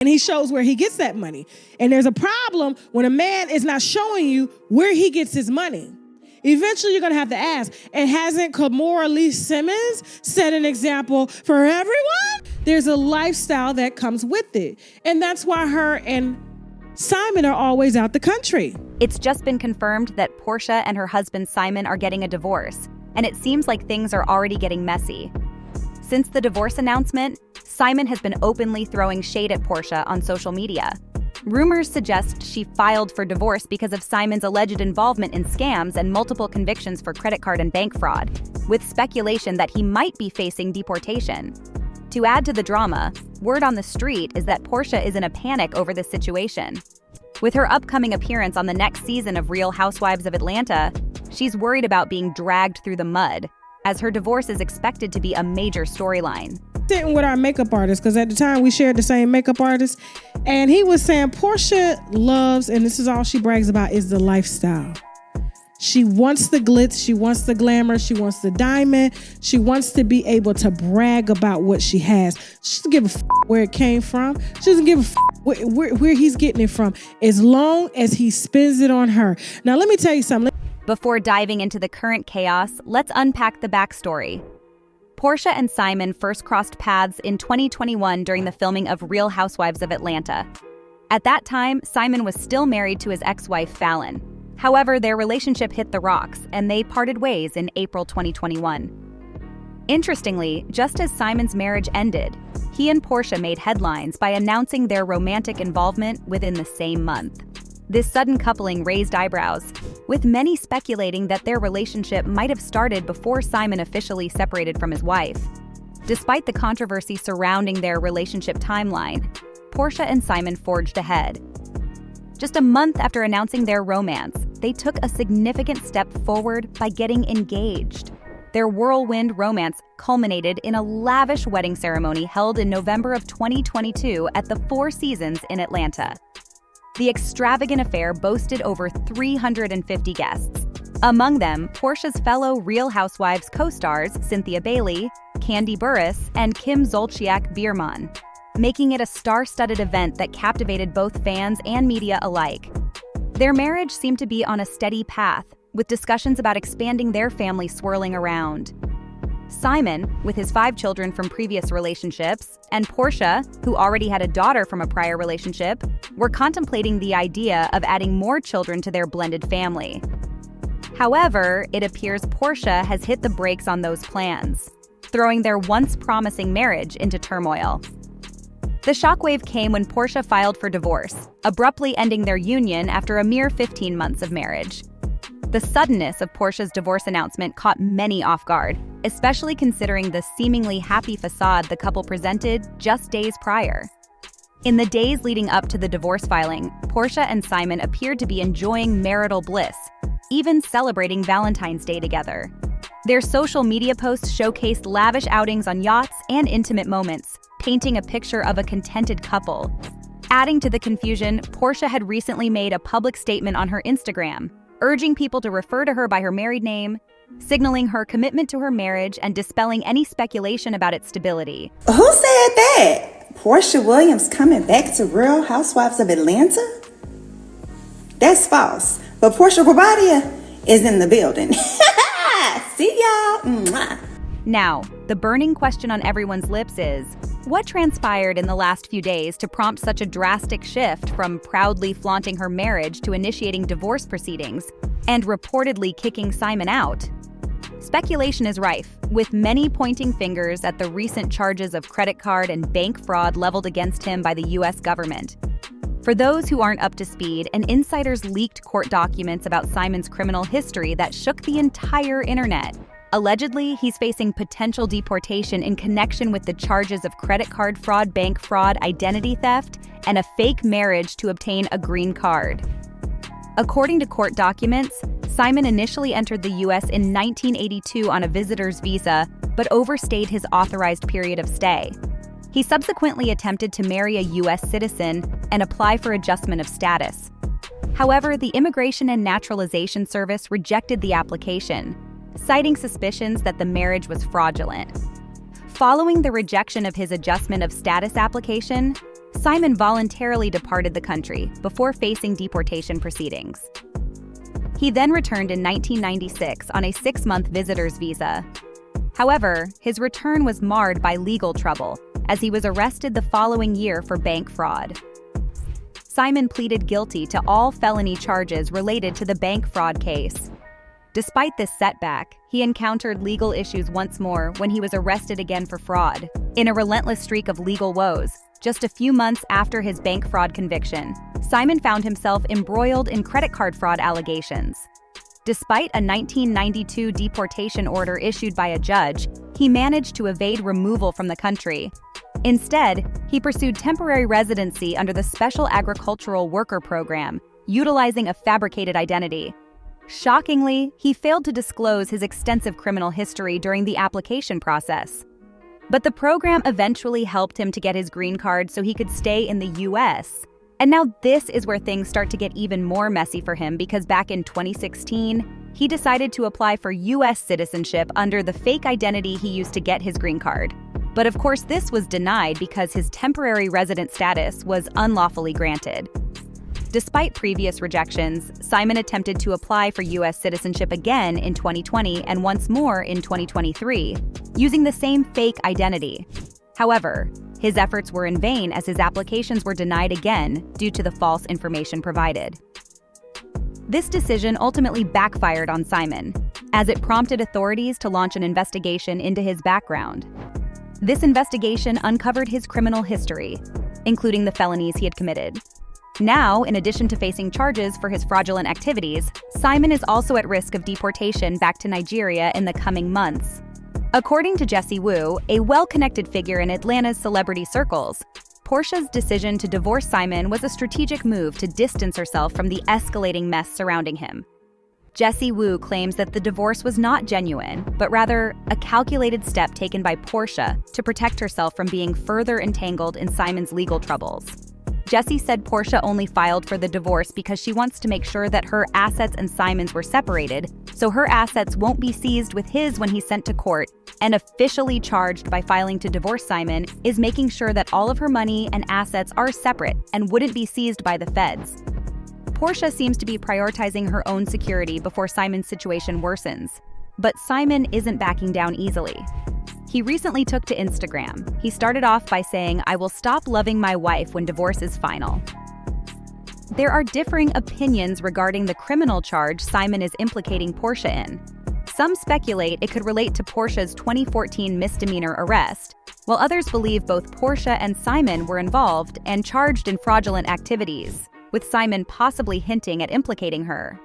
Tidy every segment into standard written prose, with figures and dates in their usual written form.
and he shows where he gets that money. And there's a problem when a man is not showing you where he gets his money. Eventually, you're going to have to ask, and hasn't Kimora Lee Simmons set an example for everyone? There's a lifestyle that comes with it. And that's why her and Simon are always out the country. It's just been confirmed that Porsha and her husband Simon are getting a divorce, and it seems like things are already getting messy. Since the divorce announcement, Simon has been openly throwing shade at Porsha on social media. Rumors suggest she filed for divorce because of Simon's alleged involvement in scams and multiple convictions for credit card and bank fraud, with speculation that he might be facing deportation. To add to the drama, word on the street is that Porsha is in a panic over this situation. With her upcoming appearance on the next season of Real Housewives of Atlanta, she's worried about being dragged through the mud, as her divorce is expected to be a major storyline. Sitting with our makeup artist, because at the time we shared the same makeup artist, and he was saying Porsha loves, and this is all she brags about, is the lifestyle. She wants the glitz, she wants the glamour, she wants the diamond, she wants to be able to brag about what she has. She doesn't give a f where it came from. She doesn't give a f where he's getting it from, as long as he spends it on her. Now let me tell you something. Before diving into the current chaos, let's unpack the backstory. Porsha and Simon first crossed paths in 2021 during the filming of Real Housewives of Atlanta. At that time, Simon was still married to his ex-wife, Falynn. However, their relationship hit the rocks, and they parted ways in April 2021. Interestingly, just as Simon's marriage ended, he and Porsha made headlines by announcing their romantic involvement within the same month. This sudden coupling raised eyebrows, with many speculating that their relationship might have started before Simon officially separated from his wife. Despite the controversy surrounding their relationship timeline, Porsha and Simon forged ahead. Just a month after announcing their romance, they took a significant step forward by getting engaged. Their whirlwind romance culminated in a lavish wedding ceremony held in November of 2022 at the Four Seasons in Atlanta. The extravagant affair boasted over 350 guests. Among them, Portia's fellow Real Housewives co-stars Cynthia Bailey, Kandi Burruss, and Kim Zolciak-Biermann, making it a star-studded event that captivated both fans and media alike. Their marriage seemed to be on a steady path, with discussions about expanding their family swirling around. Simon, with his 5 children from previous relationships, and Porsha, who already had a daughter from a prior relationship, were contemplating the idea of adding more children to their blended family. However, it appears Porsha has hit the brakes on those plans, throwing their once promising marriage into turmoil. The shockwave came when Porsha filed for divorce, abruptly ending their union after a mere 15 months of marriage. The suddenness of Porsha's divorce announcement caught many off guard, especially considering the seemingly happy facade the couple presented just days prior. In the days leading up to the divorce filing, Porsha and Simon appeared to be enjoying marital bliss, even celebrating Valentine's Day together. Their social media posts showcased lavish outings on yachts and intimate moments, painting a picture of a contented couple. Adding to the confusion, Porsha had recently made a public statement on her Instagram, urging people to refer to her by her married name, signaling her commitment to her marriage and dispelling any speculation about its stability. Who said that? Porsha Williams coming back to Real Housewives of Atlanta? That's false. But Porsha Barbadia is in the building. See y'all. Mwah. Now, the burning question on everyone's lips is, what transpired in the last few days to prompt such a drastic shift from proudly flaunting her marriage to initiating divorce proceedings and reportedly kicking Simon out? Speculation is rife, with many pointing fingers at the recent charges of credit card and bank fraud leveled against him by the U.S. government. For those who aren't up to speed, an insider's leaked court documents about Simon's criminal history that shook the entire internet. Allegedly, he's facing potential deportation in connection with the charges of credit card fraud, bank fraud, identity theft, and a fake marriage to obtain a green card. According to court documents, Simon initially entered the U.S. in 1982 on a visitor's visa, but overstayed his authorized period of stay. He subsequently attempted to marry a U.S. citizen and apply for adjustment of status. However, the Immigration and Naturalization Service rejected the application, citing suspicions that the marriage was fraudulent. Following the rejection of his adjustment of status application, Simon voluntarily departed the country before facing deportation proceedings. He then returned in 1996 on a 6-month visitor's visa. However, his return was marred by legal trouble, as he was arrested the following year for bank fraud. Simon pleaded guilty to all felony charges related to the bank fraud case. Despite this setback, he encountered legal issues once more when he was arrested again for fraud. In a relentless streak of legal woes, just a few months after his bank fraud conviction, Simon found himself embroiled in credit card fraud allegations. Despite a 1992 deportation order issued by a judge, he managed to evade removal from the country. Instead, he pursued temporary residency under the Special Agricultural Worker Program, utilizing a fabricated identity. Shockingly, he failed to disclose his extensive criminal history during the application process. But the program eventually helped him to get his green card so he could stay in the US. And now this is where things start to get even more messy for him, because back in 2016, he decided to apply for US citizenship under the fake identity he used to get his green card. But of course, this was denied because his temporary resident status was unlawfully granted. Despite previous rejections, Simon attempted to apply for US citizenship again in 2020 and once more in 2023, using the same fake identity. However, his efforts were in vain as his applications were denied again due to the false information provided. This decision ultimately backfired on Simon, as it prompted authorities to launch an investigation into his background. This investigation uncovered his criminal history, including the felonies he had committed. Now, in addition to facing charges for his fraudulent activities, Simon is also at risk of deportation back to Nigeria in the coming months. According to Jessie Wu, a well-connected figure in Atlanta's celebrity circles, Porsha's decision to divorce Simon was a strategic move to distance herself from the escalating mess surrounding him. Jessie Wu claims that the divorce was not genuine, but rather a calculated step taken by Porsha to protect herself from being further entangled in Simon's legal troubles. Jessie said Porsha only filed for the divorce because she wants to make sure that her assets and Simon's were separated, so her assets won't be seized with his when he's sent to court, and officially charged by filing to divorce Simon is making sure that all of her money and assets are separate and wouldn't be seized by the feds. Porsha seems to be prioritizing her own security before Simon's situation worsens, but Simon isn't backing down easily. He recently took to Instagram. He started off by saying, "I will stop loving my wife when divorce is final." There are differing opinions regarding the criminal charge Simon is implicating Porsha in. Some speculate it could relate to Porsha's 2014 misdemeanor arrest, while others believe both Porsha and Simon were involved and charged in fraudulent activities, with Simon possibly hinting at implicating her.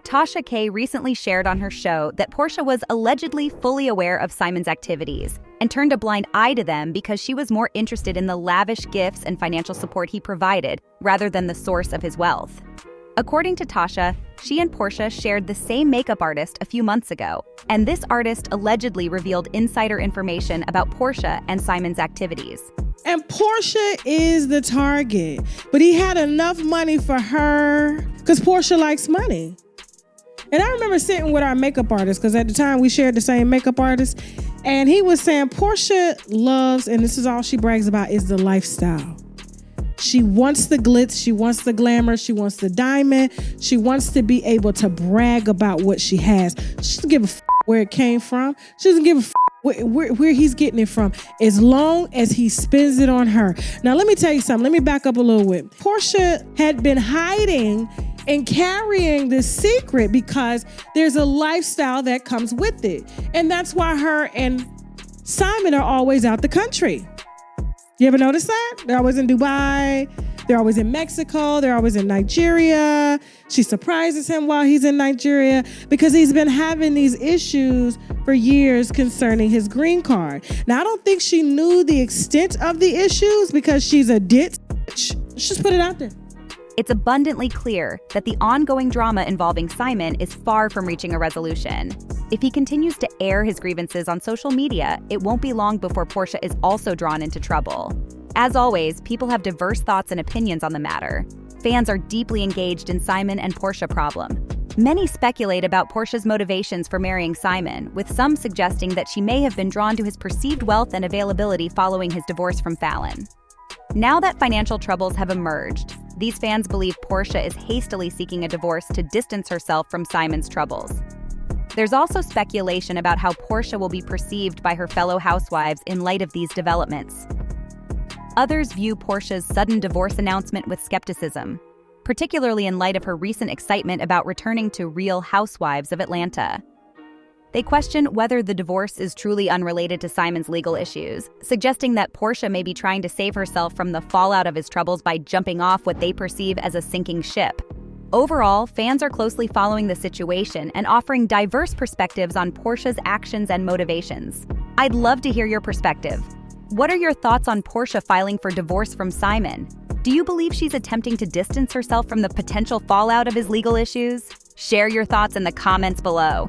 Tasha K recently shared on her show that Porsha was allegedly fully aware of Simon's activities and turned a blind eye to them because she was more interested in the lavish gifts and financial support he provided rather than the source of his wealth. According to Tasha, she and Porsha shared the same makeup artist a few months ago, and this artist allegedly revealed insider information about Porsha and Simon's activities. And Porsha is the target, but he had enough money for her because Porsha likes money. And I remember sitting with our makeup artist, because at the time we shared the same makeup artist, and he was saying Porsha loves, and this is all she brags about, is the lifestyle. She wants the glitz, she wants the glamour, she wants the diamond, she wants to be able to brag about what she has. She doesn't give a where it came from. She doesn't give a where he's getting it from, as long as he spends it on her. Now, let me tell you something. Let me back up a little bit. Porsha had been hiding and carrying this secret because there's a lifestyle that comes with it. And that's why her and Simon are always out the country. You ever notice that? They're always in Dubai. They're always in Mexico. They're always in Nigeria. She surprises him while he's in Nigeria because he's been having these issues for years concerning his green card. Now, I don't think she knew the extent of the issues because she's a ditch. Let's just put it out there. It's abundantly clear that the ongoing drama involving Simon is far from reaching a resolution. If he continues to air his grievances on social media, it won't be long before Porsha is also drawn into trouble. As always, people have diverse thoughts and opinions on the matter. Fans are deeply engaged in Simon and Porsha problem. Many speculate about Porsha's motivations for marrying Simon, with some suggesting that she may have been drawn to his perceived wealth and availability following his divorce from Falynn. Now that financial troubles have emerged, these fans believe Porsha is hastily seeking a divorce to distance herself from Simon's troubles. There's also speculation about how Porsha will be perceived by her fellow housewives in light of these developments. Others view Porsha's sudden divorce announcement with skepticism, particularly in light of her recent excitement about returning to Real Housewives of Atlanta. They question whether the divorce is truly unrelated to Simon's legal issues, suggesting that Porsha may be trying to save herself from the fallout of his troubles by jumping off what they perceive as a sinking ship. Overall, fans are closely following the situation and offering diverse perspectives on Porsha's actions and motivations. I'd love to hear your perspective. What are your thoughts on Porsha filing for divorce from Simon? Do you believe she's attempting to distance herself from the potential fallout of his legal issues? Share your thoughts in the comments below.